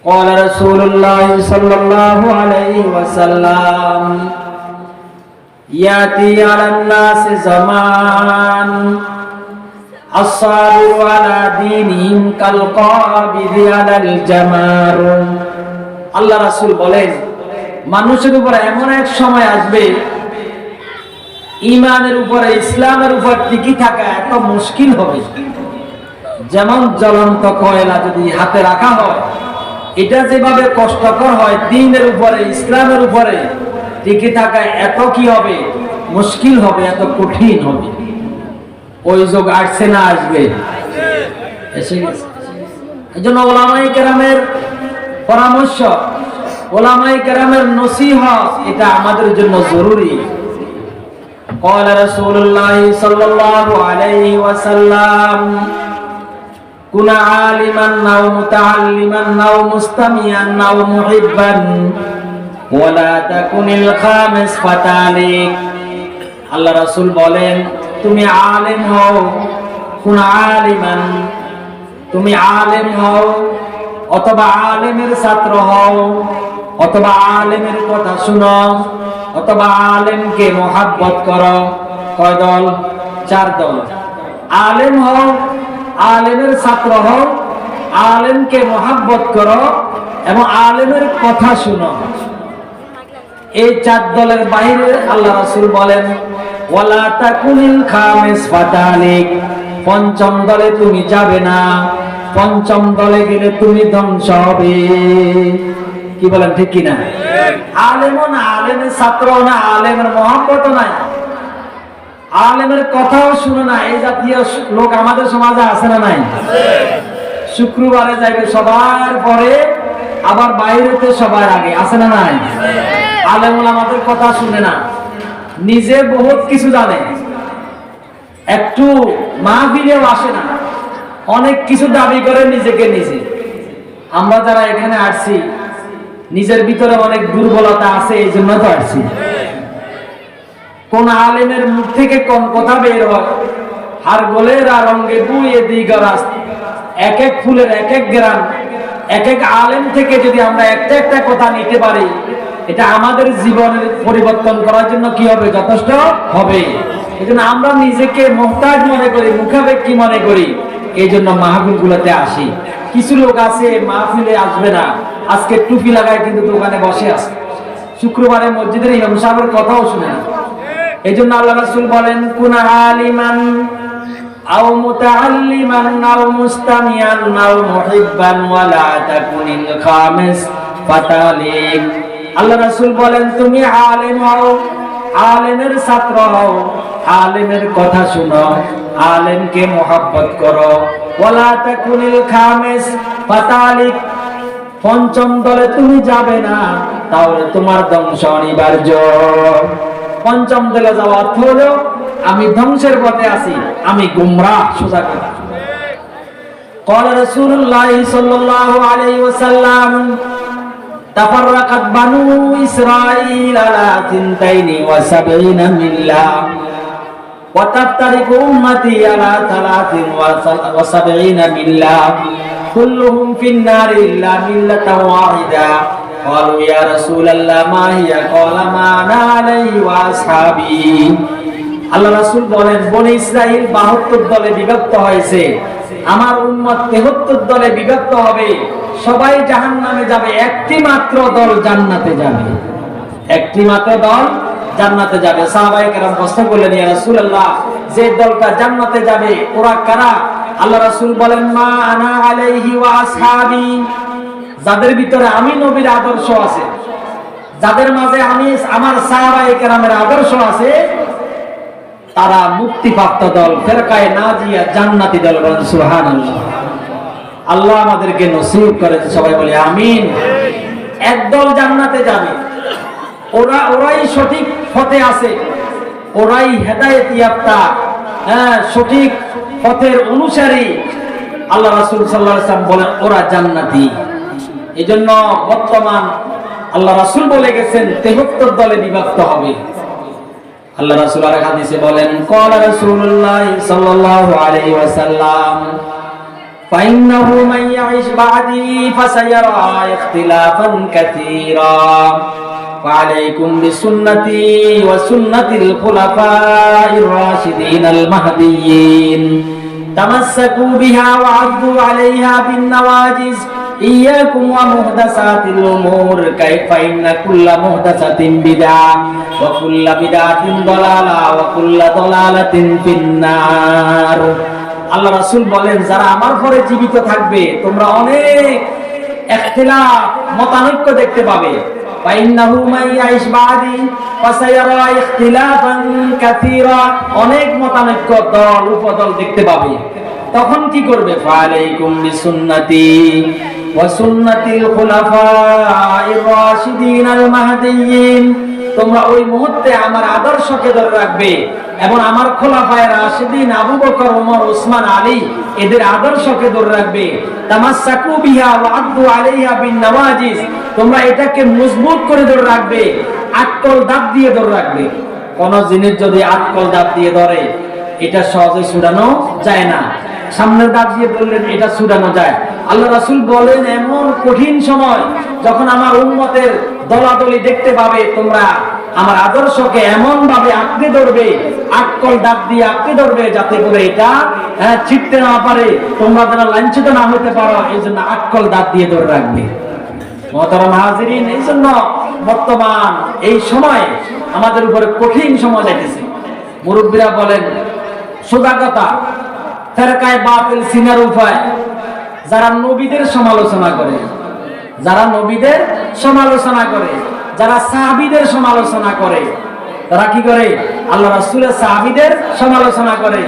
قال رسول الله صلى الله عليه وسلم يأتي على الناس زمان الصابر على دينهم كالقابض على الجمار আল্লাহ রাসূল বলেন মানুষের উপরে এমন এক সময় আসবে ঈমানের উপরে ইসলামের উপর টিকে থাকা এত মুশকিল হবে যেমন জ্বলন্ত কয়লা যদি হাতে রাখা হয় এটা যেভাবে কষ্টকর হয় দ্বীনের উপরে ইসলামের উপরে টিকে থাকা এত কি হবে মুশকিল হবে এত কঠিন হবে ওই যুগ আসছে না আসবে এসে গেছে এজন্য উলামায়ে কেরামের পরামর্শ উলামায়ে কেরামের নসিহত এটা আমাদের জন্য জরুরি قال رسول الله صلى الله عليه وسلم كن عالما أو متعلما أو مستمعا أو محبا ولا تكن الخامس فتالك আল্লাহ রাসূল বলেন তুমি আলেম হও কোন আলিমান তুমি আলেম হও অথবা আলেমের ছাত্র হও অথবা আলেমের কথা শুনো অথবা আলেমকে মহব্বত করো কয় দল চার দল আলেম হও আলেমের ছাত্র হও আলেমকে মহব্বত করো এবং আলেমের কথা শুনো এই চার দলের বাইরে আল্লাহ রাসূল বলেন ওয়ালা তাকুনিল খামিস ফাতালিক পঞ্চম দলে তুমি যাবে না পঞ্চম দলে গেলে তুমি ধ্বংস হবে কি বলেন ঠিক কি না আলেমও না আলেমের ছাত্র না আলেমের মহব্বত নাই আলেমের কথাও শুনে না এই জাতীয় লোক আমাদের সমাজে আছে না নাই শুক্রবারে যাইবে সবার পরে আবার বাইরেতে সবার আগে আছে না নাই আলেমুল আমাদের কথা শুনে না নিজে বহুত কিছু জানে একটু মাহফিলেও আসে না অনেক কিছু দাবি করে নিজেকে নিজে আমরা যারা এখানে আসছি নিজের ভিতরে অনেক দুর্বলতা আছে এই জন্য তো আসছি কোন আলেমের মুখ থেকে কোন কথা বের হয় আর গোলের আর রঙে বুয়ে দিগরাস এক এক ফুলের এক এক গ্রাম এক এক আলেম থেকে যদি আমরা একটা একটা কথা নিতে পারি এটা আমাদের জীবনের পরিবর্তন করার জন্য কি হবে যথেষ্ট হবে এজন্য আমরা নিজেকে মুহতাজ মনে করি মুখাপেক্ষী মনে করি এইজন্য মাহফিলগুলোতে আসি কিছু লোক আছে মাহফিলে আসবে না আজকে টুপি লাগায় কিন্তু দোকানে বসে আছে শুক্রবারে মসজিদের ইমাম সাহেবের কথাও শুনে না এইজন্য আল্লাহ রাসূল বলেন কুনা আলিমান আও মুতাআল্লিমান আও মুস্তামিয়ান আও মুহিব্বান ওয়ালা তাকুনিল খামিস ফাতালিক আল্লাহ রাসূল বলেন তুমি আলেম হও আলেমের ছাত্র হও আলেমের কথা শুনো আলেমকে মহব্বত করো ওয়ালা তাকুনিল খামিস ফাতালিক পঞ্চম দলে তুমি যাবে না তাহলে তোমার ধ্বংস অনিবার্য পঞ্চম দলে যাওয়া অর্থ হলো আমি ধ্বংসের পথে আছি আমি গুমরাহ সোজা কথা قال رسول الله صلى الله عليه وسلم تفرقت بنو إسرائيل على 72 ملة وتفترق أمتي على 73 ملة كلهم في النار إلا ملة واحدة قالوا يا رسول الله ما هي قال ما أنا عليه وأصحابي আল্লাহ রাসূল বলেন বনি ইসরাইল 72 দলে বিভক্ত হয়েছে আমার উম্মত 73 দলে বিভক্ত হবে সবাই জাহান্নামে যাবে একটি মাত্র দল জান্নাতে যাবে একটি মাত্র দল জান্নাতে যাবে সাহাবায়ে কেরাম প্রশ্ন করলেন ইয়া রাসূলুল্লাহ যে দলটা জান্নাতে যাবে ওরা কারা আল্লাহ রাসূল বলেন মা আনা আলাইহি ওয়া আসহাবি যাদের ভিতরে আমি নবীর আদর্শ আছে যাদের মাঝে আমি আমার সাহাবায়ে কেরামের আদর্শ আছে তারা মুক্তিপ্রাপ্ত দল ফিরকায়ে নাজিয়া জান্নাতি দল বলেন সুবহানাল্লাহ আল্লাহ আমাদেরকে নসিব করে সবাই বলে আমিন একদল জান্নাতে যাবে ওরাই সঠিক পথে আছে ওরাই হেদায়েত ইয়াফতা সঠিক পথের অনুসারী আল্লাহ রাসূল সাল্লাল্লাহু আলাইহি ওয়াসাল্লাম বলেন ওরা জান্নাতি এজন্য বর্তমান আল্লাহ রাসূল বলে গেছেন 73 দলে বিভক্ত হবে আল্লাহ রাসূল আর হাদিসে বলেন ক্বালা রাসূলুল্লাহ সাল্লাল্লাহু আলাইহি ওয়াসাল্লাম فإنه من يعش بعدي فسيرى اختلافا كثيرا فعليكم بسنتي وسنة الخلفاء الراشدين المهديين تمسكوا بها وعضوا عليها بالنواجذ إياكم ومحدثات الأمور فإن كل محدثة بدعة وكل بدعة ضلالة وكل ضلالة في النار। আল্লাহ রাসূল বলেন, যারা আমার পরে জীবিত থাকবে তোমরা অনেক ইখতিলাফ মতানৈক্য দেখতে পাবে। ফাইন্নাহু মান ইয়াইশ বাদি ফাসায়ারা ইখতিলাফান কাসীরা, অনেক মতানৈক্য দল উপদল দেখতে পাবে। তখন কি করবে? ফালাইকুম বিসুন্নতি ওয়া সুন্নাতিল খুলাফাইর রাশিদিনাল মাহদিয়্যিন, তোমরা ওই মুহূর্তে আমার আদর্শকে ধরে রাখবে এবং আমার খোলাফায়ে রাশিদিন আবু বকর, ওমর, ওসমান, আলী এদের আদর্শকে ধরে রাখবে। তামাসসাকু বিহা ওয়া আদু আলাইহা বিন নওয়াজিজ, তোমরা এটাকে মজবুত করে ধরে রাখবে, আটকল দাঁত দিয়ে ধরে রাখবে। কোন জিনিস যদি আটকল দাঁত দিয়ে ধরে এটা সহজে ছুড়ানো যায় না, সামনের দাঁত দিয়ে ধরলেন এটা ছুড়ানো যায়। আল্লাহ রাসূল বলেন, এমন কঠিন সময় যখন আমার উম্মতের দলাদলি দেখতে পাবে, তোমরা আমার আদর্শকে এমন ভাবে আঁকড়ে ধরবে, আটকল দাঁত দিয়ে আঁকড়ে ধরবে, যাতে করে এটা ছিটতে না পারে, তোমরা যেন লাঞ্ছিত না হতে পারো, এই জন্য আটকল দাঁত দিয়ে ধরে রাখবে। মুহতারাম হাজিরিন, এই জন্য বর্তমান এই সময় আমাদের উপরে কঠিন সময় যাইতেছে। মুরব্বীরা বলেন, সোজা কথা, ফেরকায়ে বাতিল সিনার উপায় যারা নবীদের সমালোচনা করে, যারা নবীদের সমালোচনা করে, যারা সাহাবীদের সমালোচনা করে, তারা কি করে? আল্লাহ রাসূলের সাহাবীদের সমালোচনা করে।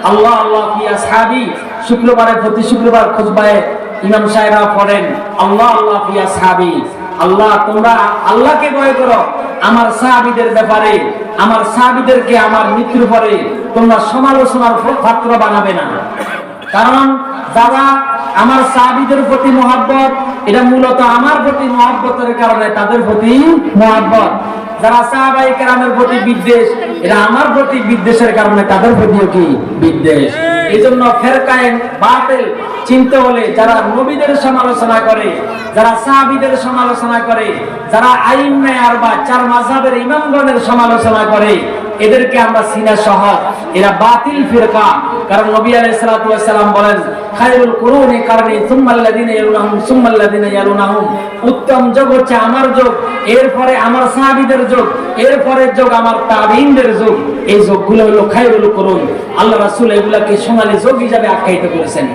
আল্লাহ আল্লাহ ফি আসহাবি, শুক্রবারে প্রতি শুক্রবার খুতবায় ইমাম সাহেবরা পড়েন, আল্লাহ আল্লাহ ফি আসহাবি, আল্লাহ তোমরা আল্লাহকে ভয় করো আমার সাহাবীদের ব্যাপারে, আমার সাহাবীদেরকে আমার মৃত্যুর পরে তোমরা সমালোচনার পাত্র বানাবে না। কারণ যারা আমার সাহাবীদের প্রতি মহব্বত, এটা মূলত আমার প্রতি মহব্বতের কারণে তাদের প্রতি মহব্বত। যারা সাহাবায়ে কেরামের প্রতি বিদ্বেষ, এটা আমার প্রতি বিদ্বেষের কারণে তাদের প্রতিও কি বিদ্বেষ। এই জন্য ফেরকায়ে বাতিল চিনতে হলে যারা নবীদের সমালোচনা করে, যারা সাহাবীদের সমালোচনা করে, যারা আইম্মে আরবা চার মাযহাবের ইমামগণের সমালোচনা করে, এদেরকে আমরা চিনা সহজ, এরা বাতিল ফিরকা। কারণ নবী আলাইহিস সালাতু ওয়াস সালাম বলেন, খায়রুল কুরুনি কারনি সুম্মাল্লাযিনা ইয়ালুনাহুম সুম্মাল্লাযিনা ইয়ালুনাহুম, উত্তম যুগ হচ্ছে আমার যুগ, এরপরে আমার সাহাবীদের যুগ, এরপরে যুগ আমার তাবিঈনদের যুগ। এই যুগগুলো হলো খায়রুল কুরুন। আল্লাহ রাসূল এগুলাকে সোনালী যুগ হিসেবে আখ্যায়িত করেছেন।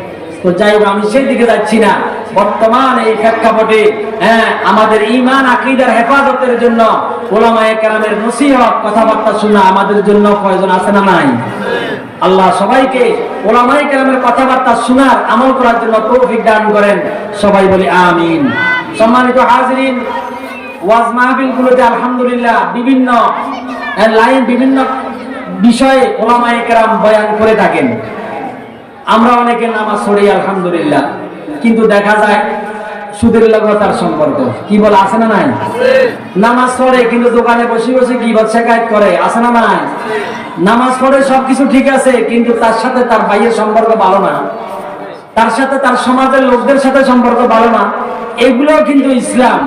তো যাই হোক, আমি সেই দিকে যাচ্ছি না। বর্তমান এই প্রেক্ষাপটে আমাদের ঈমান আকীদার হেফাজতের জন্য উলামায়ে কেরামের নসিহত, কথাবার্তা শোনা আমাদের জন্য প্রয়োজন আছে না নাই? আল্লাহ সবাইকে উলামায়ে কেরামের কথাবার্তা শোনার, আমল করার জন্য তৌফিক দান করেন। সবাই বলি আমিন। সম্মানিত হাজিরিন, ওয়াজ মাহফিলগুলোতে আলহামদুলিল্লাহ বিভিন্ন লাইন, বিভিন্ন বিষয়ে উলামায়ে কেরাম বয়ান করে থাকেন। আমরা অনেকে নামাজ পড়ি আলহামদুলিল্লাহ, কিন্তু দেখা যায় সুদের লগত তার সম্পর্ক, কি বলে আছে না নাই? নামাজ পড়ে কিন্তু দোকানে বসে বসে গীবত শিকায়ত করে, আছে না নাই? নামাজ পড়ে সবকিছু ঠিক আছে, কিন্তু তার সাথে তার ভাইয়ের সম্পর্ক ভালো না, তার সাথে তার সমাজের লোকদের সাথে সম্পর্ক ভালো না। এগুলো কিন্তু ইসলাম।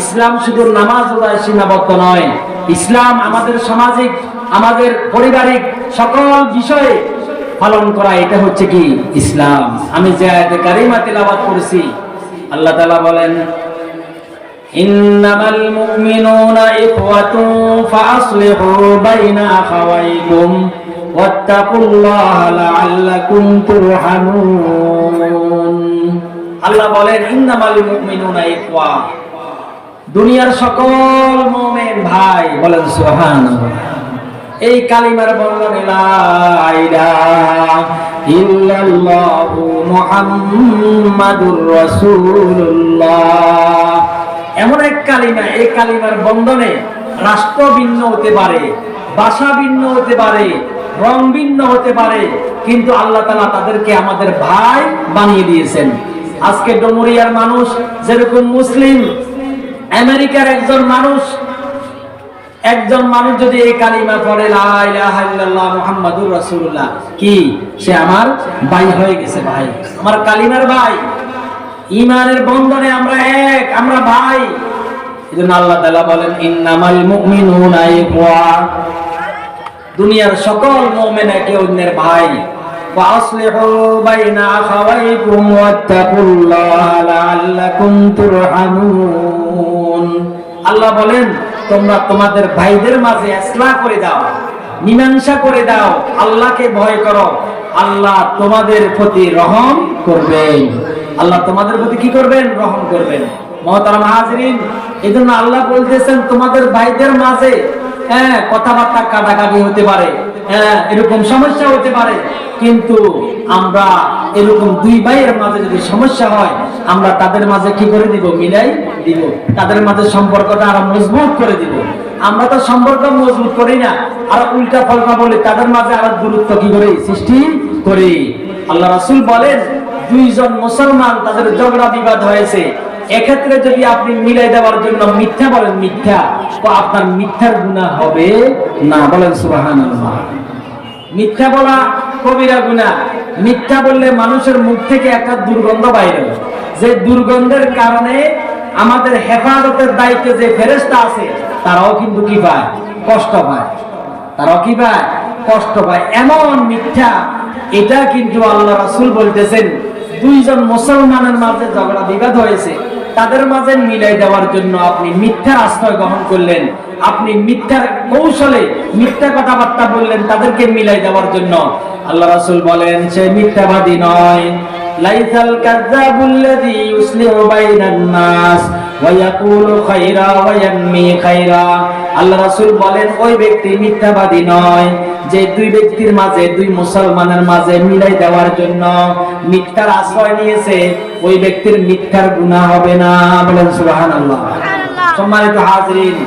ইসলাম শুধু নামাজ রোজায় সীমাবদ্ধ নয়। ইসলাম আমাদের সামাজিক, আমাদের পারিবারিক সকল বিষয়ে পালন করা, এটা হচ্ছে কি ইসলাম। আমি যে আয়াতে কারিমা তেলাওয়াত করেছি, আল্লাহ তাআলা বলেন, ইন্নামাল মুমিনুনা ইখওয়াতুন ফাআসলিহু বাইনা আখাওয়াইকুম ওয়াত্তাকুল্লাহা লাআল্লাকুম তুরহামুন। আল্লাহ বলেন, ইন্নামাল মুমিনুনা ইখওয়া, দুনিয়ার সকল মুমিন ভাই। বলেন সুবহানাল্লাহ। এই কালিমার বর্ণনা লা ইলাহা ইল্লাল্লাহু মুহাম্মাদুর রাসূলুল্লাহ, এমন এক কালিমা, এই কালিমার বন্ধনে রাষ্ট্র ভিন্ন হতে পারে, ভাষা ভিন্ন হতে পারে, রং ভিন্ন হতে পারে, কিন্তু আল্লাহ তাআলা তাদেরকে আমাদের ভাই বানিয়ে দিয়েছেন। আজকে ডুমুরিয়ার মানুষ যেরকম মুসলিম, আমেরিকার একজন মানুষ একজন মানুষ যদি এই কালিমা পড়ে লা ইলাহা ইল্লাল্লাহ মুহাম্মাদুর রাসূলুল্লাহ, কি সে আমার ভাই হয়ে গেছে, ভাই আমার কালিমার ভাই, ঈমানের বন্ধনে আমরা এক, আমরা ভাই। এজন্য আল্লাহ তাআলা বলেন ইন্নামাল মুমিনুনা ইখওয়া, দুনিয়ার সকল মুমিন একে অন্যের ভাই। ওয়া আসলিহু বাইনা আখাওয়াইকুম ওয়াত্তাকুল্লাহা লাআল্লাকুম তুরহামুন। আল্লাহ বলেন তোমরা তোমাদের ভাইদের মাঝে ইসলাহ করে দাও, মীমাংসা করে দাও, আল্লাহকে ভয় করো, আল্লাহ তোমাদের প্রতি রহম করবেন। আল্লাহ তোমাদের প্রতি কি করবেন? রহম করবেন। মুহতারাম হাজিরিন, এজন্য আল্লাহ বলতেছেন তোমাদের ভাইদের মাঝে কথাবার্তা কাটাকাটি হতে পারে, এরকম সমস্যা হতে পারে, কিন্তু আমরা এরকম দুই ভাইয়ের মাঝে যদি সমস্যা হয় আমরা তাদের মাঝে কি করে দিব? মিলাই দিব, তাদের মাঝে সম্পর্কটা আরো মজবুত করে দিব। আমরা তো সম্পর্ক মজবুত করি না, আর উল্টা পাল্টা বলে তাদের মাঝে আরো দূরত্ব কি করে সৃষ্টি করি। আল্লাহ রাসূল বলেন দুইজন মুসলমান তাদের ঝগড়া বিবাদ হয়েছে, এক্ষেত্রে যদি আপনি মিলাই দেওয়ার জন্য মিথ্যা বলেন, মিথ্যা, তো আপনার মিথ্যার গুনাহ হবে না। বলেন সুবহানাল্লাহ। মিথ্যা বলা কবিরা গুনাহ। মিথ্যা বললে মানুষের মুখ থেকে একটা দুর্গন্ধ বাইরে হয়, যে দুর্গন্ধের কারণে আমাদের হেফাজতের দায়িত্বে যে ফেরেশতা আছে তারাও কিন্তু কি পায়? কষ্ট পায়। তারাও কি পায়? কষ্ট পায়। এমন মিথ্যা, এটা কিন্তু আল্লাহ রাসূল বলতেছেন দুইজন মুসলমানের মাঝে ঝগড়া বিবাদ হয়েছে, তাদের মাঝে মিলাই দেওয়ার জন্য আপনি মিথ্যার আশ্রয় গ্রহণ করলেন, আপনি মিথ্যার কৌশলে মিথ্যা কথাবার্তা বললেন তাদেরকে মিলাই দেওয়ার জন্য। আল্লাহ রাসূল বলেন সে মিথ্যাবাদী নয়। লাইসাল কাযাবুল্লাযী ইউসলিহু বাইনান নাস ওয়া ইয়াকুলু খায়রা ওয়া ইয়ানমি খায়রা। আল্লাহ রাসূল বলেন ওই ব্যক্তি মিথ্যাবাদী নয় যে দুই ব্যক্তির মাঝে, দুই মুসলমানের মাঝে মিলাই দেওয়ার জন্য মিথ্যার আশ্রয় নিয়েছে, ওই ব্যক্তির মিথ্যার গুনাহ হবে না। বলেন সুবহানাল্লাহ। সম্মানিত হাজিরিন,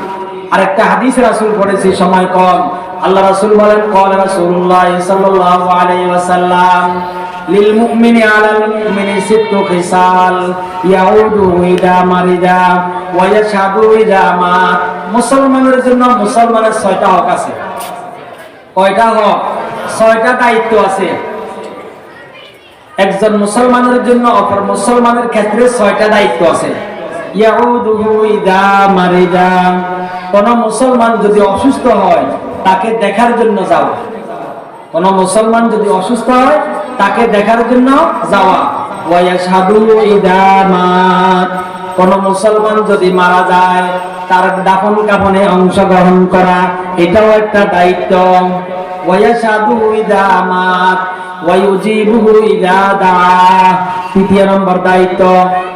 আরেকটা হাদিস রাসূল পড়েছি, সময় কম। আল্লাহ রাসূল বলেন ক্বালা রাসূলুল্লাহ সাল্লাল্লাহু আলাইহি ওয়াসাল্লাম লিল মুমিনি আলাল মুমিনি সিত্তু খিসাল ইয়াউদু ইদা মারিদা ওয়া ইয়াশহাদু ইদা মাত। মুসলমানের জন্য মুসলমানের 6টা হক আছে। কয়টা হক? 6টা দায়িত্ব আছে। একজন মুসলমানের জন্য অপর মুসলমানের ক্ষেত্রে 6টা দায়িত্ব আছে। ইয়াউদুহু ইদা মারিদা, কোন মুসলমান যদি অসুস্থ হয় তাকে দেখার জন্য যাও। কোন মুসলমান যদি অসুস্থ হয় তাকে দেখার জন্য যাওয়া। ওয়া ইয়াশহাদু ইদা মাত, কোন মুসলমান যদি মারা যায় তার দাফন কাফনে অংশগ্রহণ করা, এটাও একটা দায়িত্ব। ওয়া ইয়াশহাদু ইদা মাত ওয়া ইউজিবুহু ইদা দা। 3 নম্বর দায়িত্ব,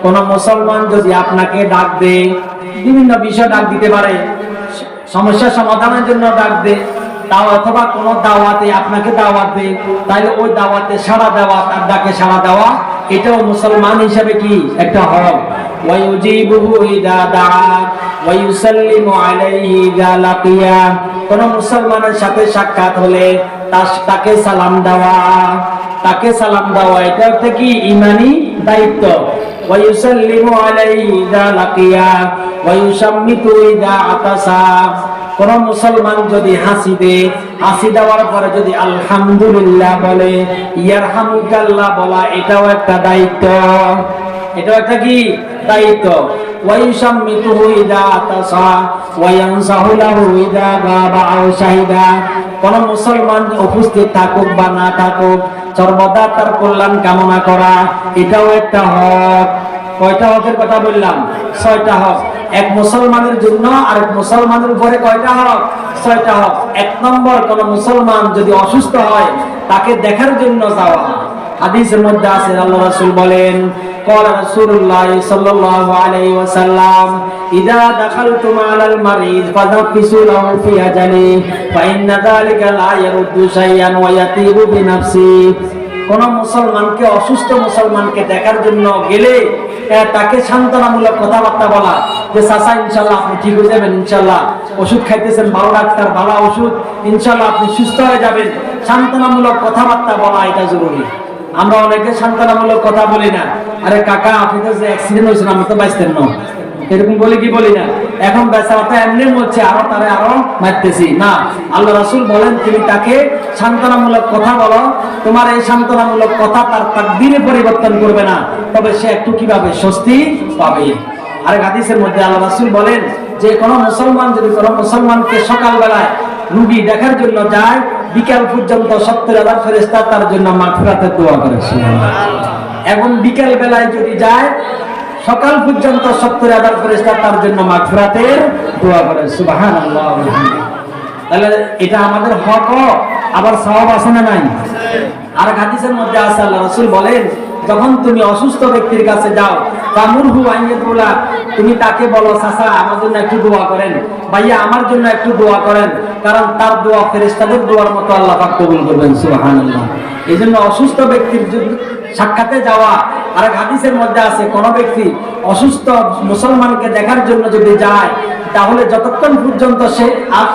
কোন মুসলমান যদি আপনাকে ডাক দেয়, বিভিন্ন বিষয় ডাক দিতে পারে, সমস্যা সমাধানের জন্য ডাক দেয়, তাও অথবা কোন দাওয়াতে আপনাকে দাওয়াত দেয়, তাহলে ওই দাওয়াতে সাড়া দেওয়া, তার ডাকে সাড়া দেওয়া, এটাও মুসলমান হিসেবে কি একটা হক। ওয়া ইউজিবুহু ইদা দা ওয়া ইউসাল্লিমু আলাইহি ইদা লাকিয়া, কোন মুসলমানের সাথে সাক্ষাৎ হলে তাকে সালাম দেওয়া, তাকে সালাম দেওয়া, এটা হচ্ছে কি ঈমানি দায়িত্ব। ওয়া ইউসাল্লিমু আলাইহি ইদা লাকিয়া ওয়া ইউশাম্মিতু ইদা আতাসা, কোন মুসলমান যদি হাসি দেয়, হাসি দেওয়ার পরে যদি আলহামদুলিল্লাহ বলে, ইয়ারহামুকাল্লাহ বলা, এটাও একটা দায়িত্ব। এটাও একটা কি দায়িত্ব। ওয়া ইউশাম্মিতুহু ইদা আতাসা ওয়া ইয়ানসাহু লাহু ইদা গাবা আও শাহিদা, কোন মুসলমান উপস্থিত থাকুক বা না থাকুক সর্বদা তার কল্যাণ কামনা করা, এটাও একটা হক। কয়টা হকের কথা বললাম? 6টা হক। এক মুসলমানের জন্য আরেক মুসলমানের উপরে কয়টা হক? 6টা হক। 1 নম্বর, কোন মুসলমান যদি অসুস্থ হয় তাকে দেখার জন্য যাওয়া। হাদিসের মধ্যে আছে, আল্লাহ রাসূল বলেন ক্বালা রাসূলুল্লাহ সাল্লাল্লাহু আলাইহি ওয়াসাল্লাম ইযা দাখালতুম আলাল মারিদ ফাযাফিসু লাহু ফি আজালি ফা ইন্না যালিকা লা ইয়ারুদ্দু শাইআন ওয়া ইয়াতিবু বিনাফসি। কোন মুসলমানকে, অসুস্থ মুসলমানকে দেখার জন্য গেলে তাকে সান্ত্বনামূলক কথাবার্তা বলা, যে চাচা ইনশাআল্লাহ আপনি ঠিক হয়ে যাবেন, ইনশাআল্লাহ ওষুধ খাইতেছেন, ভালো ডাক্তার, ভালো ওষুধ, ইনশাআল্লাহ আপনি সুস্থ হয়ে যাবেন, সান্ত্বনামূলক কথাবার্তা বলা, এটা জরুরি। আমরা অনেকে সান্ত্বনামূলক কথা বলি না। আরে কাকা আপনি তো যে অ্যাক্সিডেন্ট হয়েছেন, আমি তো বাইসতেন না, এরকম বলি কি বলি না? এখন বেচারাটা এমনি বলছে আরো তারে আরো মারতেছি না। আল্লাহ রাসূল বলেন তুমি তাকে সান্ত্বনামূলক কথা বলো, তোমার এই সান্ত্বনামূলক কথা তার তাকদীরে পরিবর্তন করবে না, তবে সে একটু কিভাবে স্বস্তি পাবে। আর হাদিসের মধ্যে আল্লাহ রাসূল বলেন যে কোন মুসলমান যদি কোন মুসলমানকে সকালবেলায় রোগী দেখার জন্য যায়, বিকাল পর্যন্ত 70,000 ফেরেশতা তার জন্য মাগফিরাতের দোয়া করে। এবং বিকাল বেলায় যদি যায়, সকাল পর্যন্ত 70,000 ফেরেশতা তার জন্য মাগফিরাতের দোয়া করে। সুবহানাল্লাহ। তাহলে এটা আমাদের হক, আবার সওয়াব আছে না নাই? আর হাদিসের মধ্যে আছে আল্লাহ রাসূল বলেন যখন তুমি অসুস্থ ব্যক্তির কাছে যাও, কামুরহু আইয়াতুলা, তুমি তাকে বলো চাচা আমার জন্য একটু দোয়া করেন, ভাইয়া আমার জন্য একটু দোয়া করেন, কারণ তার দোয়া ফেরেশতাদের দোয়ার মতো আল্লাহ পাক কবুল করবেন। সুবহানাল্লাহ। এইজন্য অসুস্থ ব্যক্তির সাক্ষাতে যাওয়া। আর হাদিসের মধ্যে আছে কোন ব্যক্তি অসুস্থ মুসলমানকে দেখার জন্য যদি যায়, তাহলে যতক্ষণ পর্যন্ত সে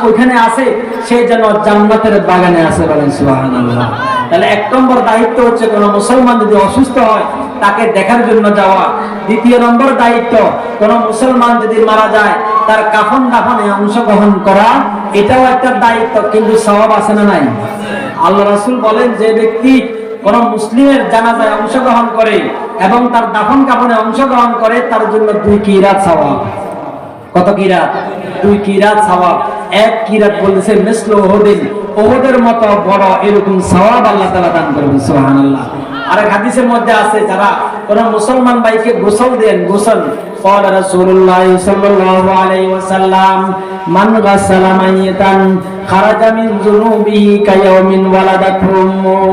ওইখানে আছে সে যেন জান্নাতের বাগানে আছে। বলেন সুবহানাল্লাহ। তাহলে 1 নম্বর দায়িত্ব হচ্ছে কোন মুসলমান যদি অসুস্থ হয় তাকে দেখার জন্য যাওয়া। 2 নম্বর দায়িত্ব কোন মুসলমান যদি মারা যায় তার কাফন দাফনে অংশগ্রহণ করা, এটাও একটা দায়িত্ব, কিন্তু সওয়াব আছে না নাই? আল্লাহ রাসূল বলেন যে ব্যক্তি কোন মুসলিমের জানাজায় অংশগ্রহণ করে এবং তার দাফন কাফনে অংশগ্রহণ করে, তার জন্য 2 কিরাত সওয়াব। কত কিরাত? 2 কিরাত সওয়াব। 1 কিরাত বলেছে মিসলু উহুদিন, উহুদের মতো বড় এরকম সওয়াব আল্লাহ তাআলা দান করবেন। সুবহানাল্লাহ। আর হাদিসের মধ্যে আছে যারা কোন মুসলমান ভাইকে গোসল দেন, গোসল قال رسول الله صلى الله عليه وسلم من غسل ميتا خرج من ذنوبه كيوم ولدته امه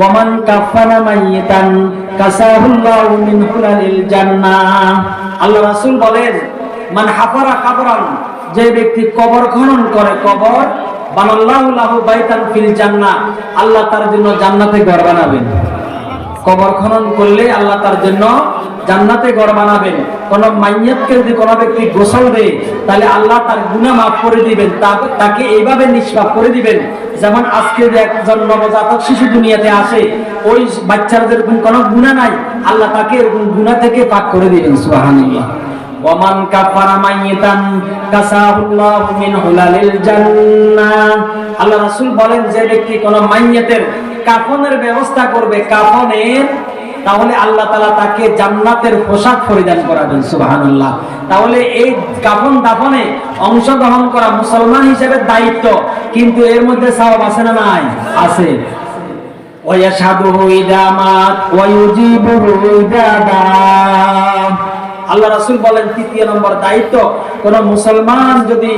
ومن كفن ميتا كساه الله من حلل الجنة। আল্লাহ রাসূল বলেন মান হাফারা কবরান, যে ব্যক্তি কবর খনন করে, কবর বানাল্লাহু লাহু বাইতান ফিল জান্নাহ, আল্লাহ তার জন্য জান্নাতে ঘর বানাবেন। কবর খনন করলে আল্লাহ তার জন্য জান্নাতে ঘর বানাবেন। কোন মাইয়াতকে যদি কোন ব্যক্তি গোসল দেয়, তাহলে আল্লাহ তার গুনাহ মাফ করে দিবেন, তাকে এইভাবে নিষ্পাপ করে দিবেন যেমন আজকে যে একজন নবজাতক শিশু দুনিয়াতে আসে, ওই বাচ্চার যেরকম কোনো গুনাহ নাই, আল্লাহ তাকে এরকম গুনাহ থেকে পাক করে দিবেন। সুবহানাল্লাহ। ওয়ামান কাফারা মাইয়াতান কাসাহুল্লাহু মিন হুলালিল জান্নাহ। আল্লাহ রাসূল বলেন যে ব্যক্তি কোন মাইয়াতের কাফনের ব্যবস্থা করবে, কাফনের, তাহলে আল্লাহ তাআলা তাকে জান্নাতের পোশাক পরিধান করাবেন। সুবহানাল্লাহ। তাহলে এই কাফন দাফনে অংশগ্রহণ করা মুসলমান হিসেবে দায়িত্ব, কিন্তু এর মধ্যে সওয়াব আছে না নাই? আছে। ওয়ায়াশহাদুহু ইযা মাত ওয়া ইউজিবুহু ইযা দাআ। আল্লাহ রাসূল বলেন 3 নম্বর দায়িত্ব, কোন মুসলমান যদি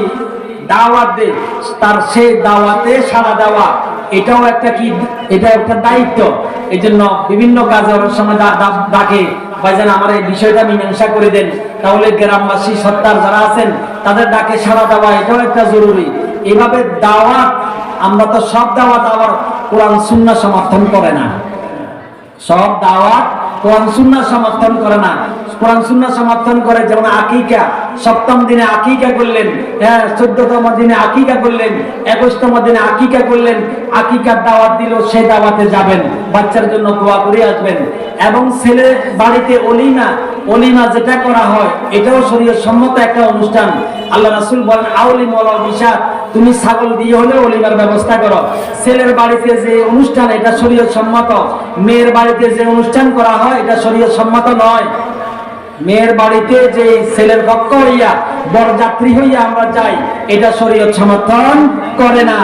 দাওয়াত দেয় তার সেই দাওয়াতে সাড়া দেওয়া, এটাও একটা কি, এটা একটা দায়িত্ব। এই জন্য বিভিন্ন কাজে অনেক সময় ডাকে, ভাইজান আমার এই বিষয়টা মীমাংসা করে দেন, তাহলে গ্রামবাসী সত্তার যারা আছেন তাদের ডাকে সাড়া দেওয়া, এটাও একটা জরুরি। এইভাবে দাওয়াত, আমরা তো সব দাওয়াত আবার কোরআন সুন্নাহ সমর্থন করে না, সব দাওয়াত কোরআন সুন্নাহ সমর্থন করে না। কোরআন সুন্নাহ সমর্থন করে যেমন আকিকা, 7ম দিনে আকিকা করলেন, 14তম দিনে আকিকা করলেন, 21তম দিনে আকিকা করলেন, আকিকার দাওয়াত দিল, সেই দাওয়াতে যাবেন, বাচ্চার জন্য দোয়া করে আসবেন। এবং ছেলে বাড়িতে অলিমা, অলিমা যেটা করা হয় এটাও শরীয়ত সম্মত একটা অনুষ্ঠান। আল্লাহ রাসূল বলেন আউলিম ওয়ালা বিশাত, তুমি ছাগল দিয়ে হলে অলিমার ব্যবস্থা করো। ছেলের বাড়িতে যে অনুষ্ঠান এটা শরীয়ত সম্মত, মেয়ের বাড়িতে যে অনুষ্ঠান করা হয় এটা শরীয়ত সম্মত নয়। মেয়ের বাড়িতে যে ছেলের পক্ষ হইয়া বরযাত্রী হইয়া আমরা যাই, এটা শরীয়ত সমর্থন করে না।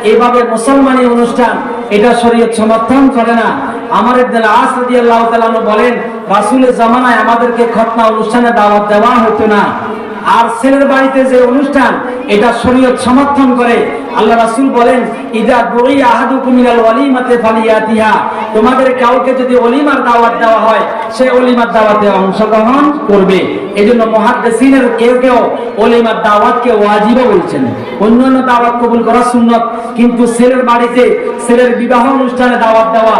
এইভাবে মুসলমানি অনুষ্ঠান, এটা শরীয়ত সমর্থন করে না। আমার ইবনে আস রাদিয়াল্লাহু তাআলা বলেন রাসূলের জামানায় আমাদেরকে খতনা অনুষ্ঠানে দাওয়াত দেওয়া হতো না। আর ছেলের বাড়িতে যে অনুষ্ঠান এটা শরীয়ত সমর্থন করে। আল্লাহ রাসূল বলেন ইযা দুই আহাদুকুম মিনাল ওয়ালিমাতি ফালিয়াতিহা, তোমাদের কাউকে যদি ওলিমার দাওয়াত দেওয়া হয় সে ওলিমার দাওয়াতে অংশগ্রহণ করবে। এজন্য মুহাদ্দিসিনের কেউ কেউ ওলিমার দাওয়াতকে ওয়াজিব বলছেন, অন্যান্য দাওয়াত কবুল করা সুন্নাত, কিন্তু ছেলের বাড়িতে ছেলের বিবাহ অনুষ্ঠানে দাওয়াত দেওয়া,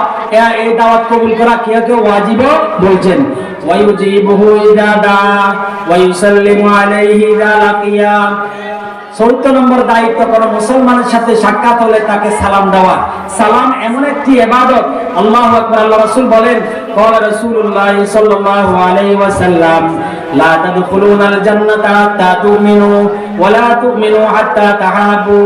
এই দাওয়াত কবুল করা কেউ কেউ ওয়াজিব বলছেন। ওয়ায়ুজিবুহু ইযা দা ওয়া ইউসাল্লিমু আলাইহি ইযা লাকিয়া, চতুর্থ নম্বর দায়িত্ব কোন মুসলমানের সাথে সাক্ষাৎ হলে তাকে সালাম দেওয়া। সালাম এমন একটি ইবাদত, আল্লাহু আকবার। আল্লাহ রাসূল বলেন, ক্বালা রাসূলুল্লাহ সাল্লাল্লাহু আলাইহি ওয়াসাল্লাম, লা তাদখুলুনাল জান্নাতা হাত্তা তুমিনু ওয়া লা তুমিনু হাত্তা তাহাবু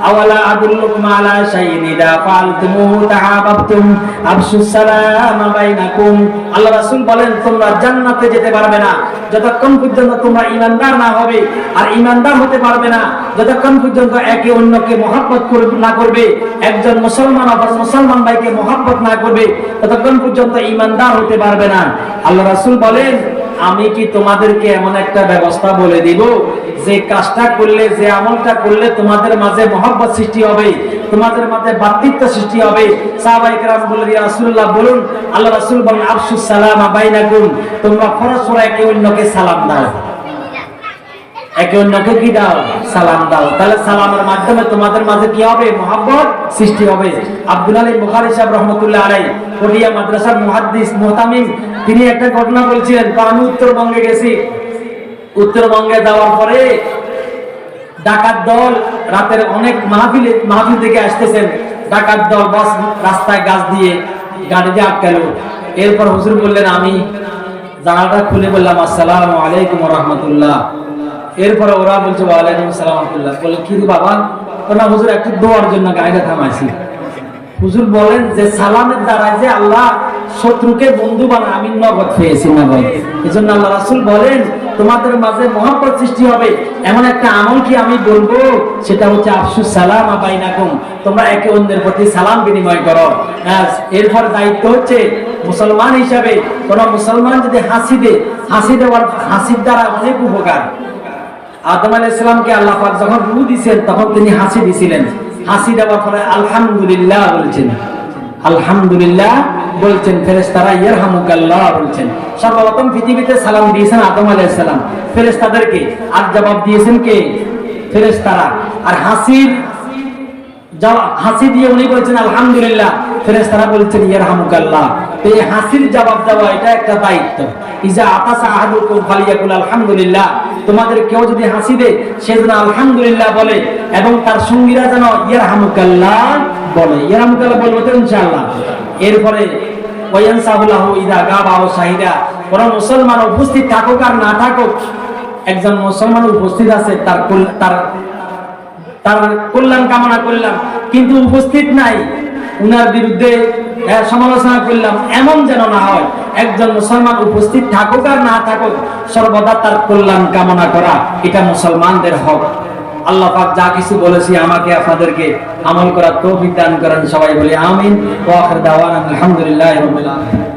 আওয়ালা আদুল্লুকুম আলা শাইইন ইযা ফাআলতুমুহু তাহাবাবতুম আফশুস সালামা বাইনাকুম। আল্লাহ রাসূল বলেন, তোমরা জান্নাতে যেতে পারবে না যতক্ষণ পর্যন্ত তোমরা ঈমানদার না হবে, আর ঈমানদার হতে পারবে না যতক্ষণ পর্যন্ত একে অন্যকে মহব্বত না করবে। একজন মুসলমান অপর মুসলমান ভাইকে মহব্বত না করবে ততক্ষণ পর্যন্ত ঈমানদার হতে পারবে না। আল্লাহ রাসূল বলেন, আমি কি তোমাদেরকে এমন একটা ব্যবস্থা বলে দিব যে কাজটা করলে, যে আমলটা করলে তোমাদের মাঝে মহব্বত সৃষ্টি হবে, তোমাদের মাঝে ভ্রাতৃত্ব সৃষ্টি হবে? সাহাবায়ে কেরাম বললেন, ইয়া রাসূলুল্লাহ বলুন। আল্লাহ রাসূল বলেন, আফশুস সালামা বাইনাকুম, তোমরা পরস্পর একে অন্যকে সালাম দাও। একে অন্যকে কি দাও? সালাম দাও। তাহলে সালামের মাধ্যমে তোমাদের মাঝে কি হবে? মহব্বত সৃষ্টি হবে। আব্দুল আলী বুখারী সাহেব রাহমাতুল্লাহ আলাইহি কোরিয়া মাদ্রাসার মুহাদ্দিস মুহতামিম, তিনি একটা ঘটনা বলছিলেন। আমি উত্তরবঙ্গে গেছি, উত্তরবঙ্গে যাওয়ার পরে ডাকাত দল রাতের অনেক মাহফিল থেকে আসতেছেন। ডাকাত দল বাস রাস্তায় গাছ দিয়ে গাড়িতে আটকালো। এরপর হুজুর বললেন, আমি জানালাটা খুলে বললাম, আসসালামু আলাইকুম ওয়া রাহমাতুল্লাহ। এরপরে ওরা বলছে, ওয়া আলাইকুম আসসালাম ওয়া রাহমাতুল্লাহ। বলে, কি বাবা? না হুজুর, একটু দোয়ার জন্য গাড়িটা থামাইছি। হুজুর বলেন যে সালামের দ্বারা যে আল্লাহ শত্রুকে বন্ধু বানায়, আমি নগদ পেয়েছি, নগদ। এজন্য আল্লাহ রাসূল বলেন, তোমাদের মাঝে মহব্বত সৃষ্টি হবে এমন একটা আমল কি আমি বলবো, সেটা হচ্ছে আফশুস সালামা বাইনাকুম, তোমরা একে অন্যের প্রতি সালাম বিনিময় করো। এরপর দায়িত্ব হচ্ছে মুসলমান হিসাবে কোন মুসলমান যদি হাসি দেয়, হাসির দ্বারা অনেক উপকার। আদম আলাইহিস সালামকে আল্লাহ পাক যখন রূহ দিয়েছেন তখন তিনি হাসি দিয়েছিলেন। হাসি দেওয়ার পরে আলহামদুলিল্লাহ বলছেন, আলহামদুলিল্লাহ বলছেন। ফেরেশতারা ইয়ারহামুকাল্লাহ বলছেন। সর্বপ্রথম পৃথিবীতে সালাম দিয়েছেন আদম আলাইহিস সালাম ফেরেশতাদেরকে, আর জবাব দিয়েছেন কে? ফেরেশতারা। আর হাসি দিয়ে উনি বলছেন আলহামদুলিল্লাহ, ফেরেশতারা বলছেন ইয়ারহামুকাল্লাহ। এই হাসির জবাব দেওয়া এটা একটা দায়িত্ব। ইজা আতাসা আহাদুকুম ফালিয়াকুল আলহামদুলিল্লাহ, তোমাদের কেউ যদি হাসি দেয় সে যেন আলহামদুলিল্লাহ বলে, এবং তার সঙ্গীরা যেন ইয়ারহামুকাল্লাহ বলে। ইয়ারহামুকাল্লাহ বলবো তো ইনশাআল্লাহ। এরপরে ওয়ায়ানসাহুলাহু ইযা গাবা ওয়া শাহিদা, কোন মুসলমান উপস্থিত থাকুক আর না থাকুক, একজন মুসলমান উপস্থিত আছে, তার কল্যাণ কামনা করলাম, কিন্তু উপস্থিত নাই, উনার বিরুদ্ধে সমালোচনা করলাম, এমন যেন না হয়। একজন মুসলমান উপস্থিত থাকুক আর না থাকুক, সর্বদা তার কল্যাণ কামনা করা, এটা মুসলমানদের হক। আল্লাহ পাক যা কিছু বলেছি আমাকে আপনাদেরকে আমল করার তৌফিক দান করেন। সবাই বলি আমিন। ওয়া আখির দাওয়ানা আলহামদুলিল্লাহি রাব্বিল আলামিন।